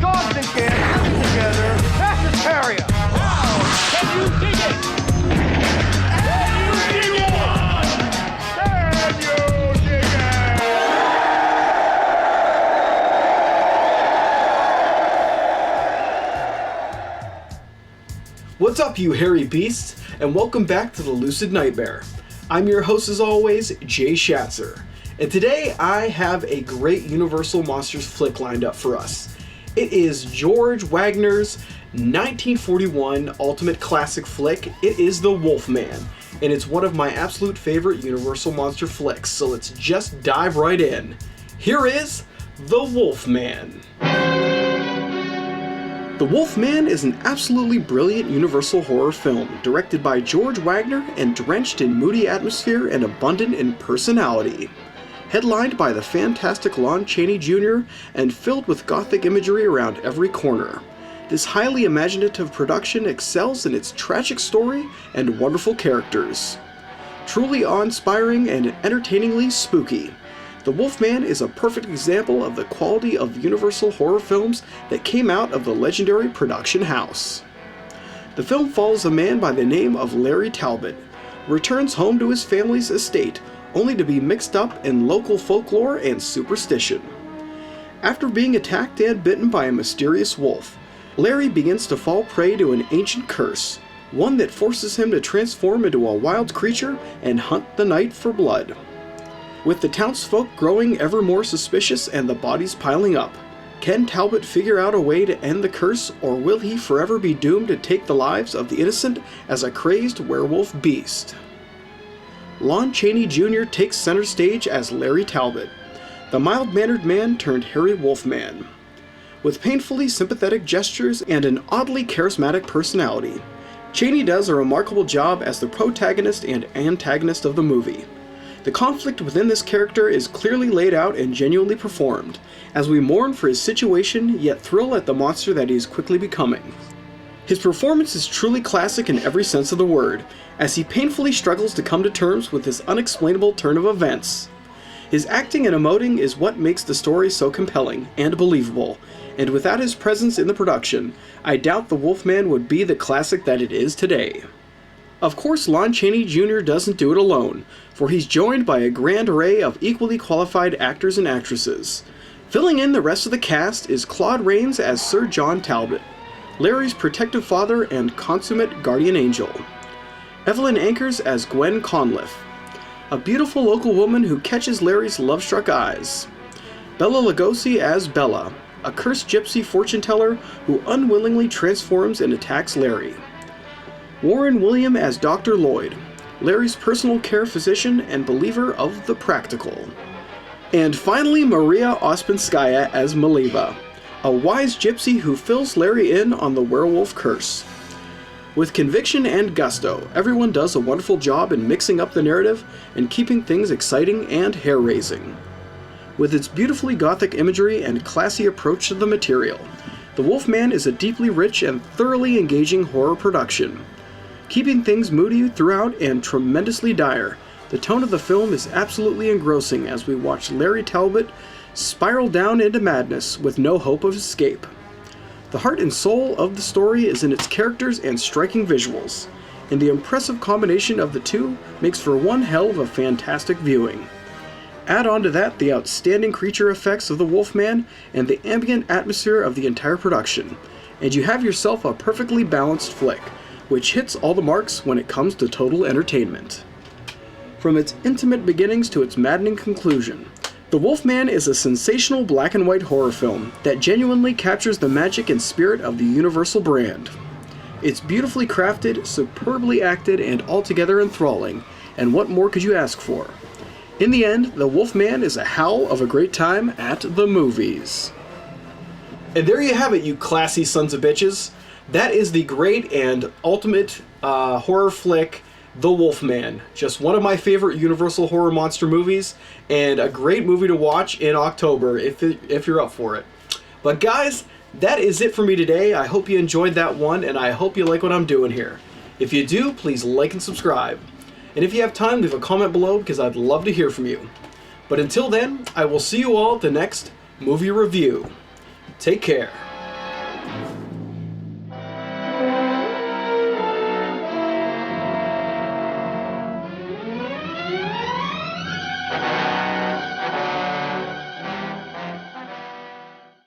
Dogs and cats living together. That's hysteria. Wow! Can you dig it? Can you dig it? Can you dig it? What's up, you hairy beasts, and welcome back to the Lucid Nightmare. I'm your host, as always, Jay Schatzer, and today I have a great Universal Monsters flick lined up for us. It is George Wagner's 1941 ultimate classic flick. It is The Wolfman, and it's one of my absolute favorite Universal Monster flicks, so let's just dive right in. Here is The Wolfman. The Wolfman is an absolutely brilliant Universal horror film, directed by George Wagner and drenched in moody atmosphere and abundant in personality. Headlined by the fantastic Lon Chaney Jr. and filled with gothic imagery around every corner. This highly imaginative production excels in its tragic story and wonderful characters. Truly awe-inspiring and entertainingly spooky, The Wolfman is a perfect example of the quality of Universal horror films that came out of the legendary production house. The film follows a man by the name of Larry Talbot, who returns home to his family's estate only to be mixed up in local folklore and superstition. After being attacked and bitten by a mysterious wolf, Larry begins to fall prey to an ancient curse, one that forces him to transform into a wild creature and hunt the night for blood. With the townsfolk growing ever more suspicious and the bodies piling up, can Talbot figure out a way to end the curse, or will he forever be doomed to take the lives of the innocent as a crazed werewolf beast? Lon Chaney Jr. takes center stage as Larry Talbot, the mild-mannered man turned hairy wolfman. With painfully sympathetic gestures and an oddly charismatic personality, Chaney does a remarkable job as the protagonist and antagonist of the movie. The conflict within this character is clearly laid out and genuinely performed, as we mourn for his situation yet thrill at the monster that he is quickly becoming. His performance is truly classic in every sense of the word, as he painfully struggles to come to terms with this unexplainable turn of events. His acting and emoting is what makes the story so compelling and believable, and without his presence in the production, I doubt The Wolfman would be the classic that it is today. Of course, Lon Chaney Jr. doesn't do it alone, for he's joined by a grand array of equally qualified actors and actresses. Filling in the rest of the cast is Claude Rains as Sir John Talbot, Larry's protective father and consummate guardian angel. Evelyn Ankers as Gwen Conliffe, a beautiful local woman who catches Larry's love-struck eyes. Bela Lugosi as Bella, a cursed gypsy fortune-teller who unwillingly transforms and attacks Larry. Warren William as Dr. Lloyd, Larry's personal care physician and believer of the practical. And finally, Maria Ospinskaya as Maliva, a wise gypsy who fills Larry in on the werewolf curse. With conviction and gusto, everyone does a wonderful job in mixing up the narrative and keeping things exciting and hair-raising. With its beautifully gothic imagery and classy approach to the material, The Wolfman is a deeply rich and thoroughly engaging horror production. Keeping things moody throughout and tremendously dire, the tone of the film is absolutely engrossing as we watch Larry Talbot spiral down into madness with no hope of escape. The heart and soul of the story is in its characters and striking visuals, and the impressive combination of the two makes for one hell of a fantastic viewing. Add on to that the outstanding creature effects of the Wolfman and the ambient atmosphere of the entire production, and you have yourself a perfectly balanced flick, which hits all the marks when it comes to total entertainment. From its intimate beginnings to its maddening conclusion, The Wolfman is a sensational black and white horror film that genuinely captures the magic and spirit of the Universal brand. It's beautifully crafted, superbly acted, and altogether enthralling, and what more could you ask for? In the end, The Wolfman is a howl of a great time at the movies. And there you have it, you classy sons of bitches. That is the great and ultimate horror flick, The Wolfman. Just one of my favorite Universal horror monster movies, and a great movie to watch in October if you're up for it. But guys, that is it for me today. I hope you enjoyed that one, and I hope you like what I'm doing here. If you do, please like and subscribe. And if you have time, leave a comment below because I'd love to hear from you. But until then, I will see you all at the next movie review. Take care.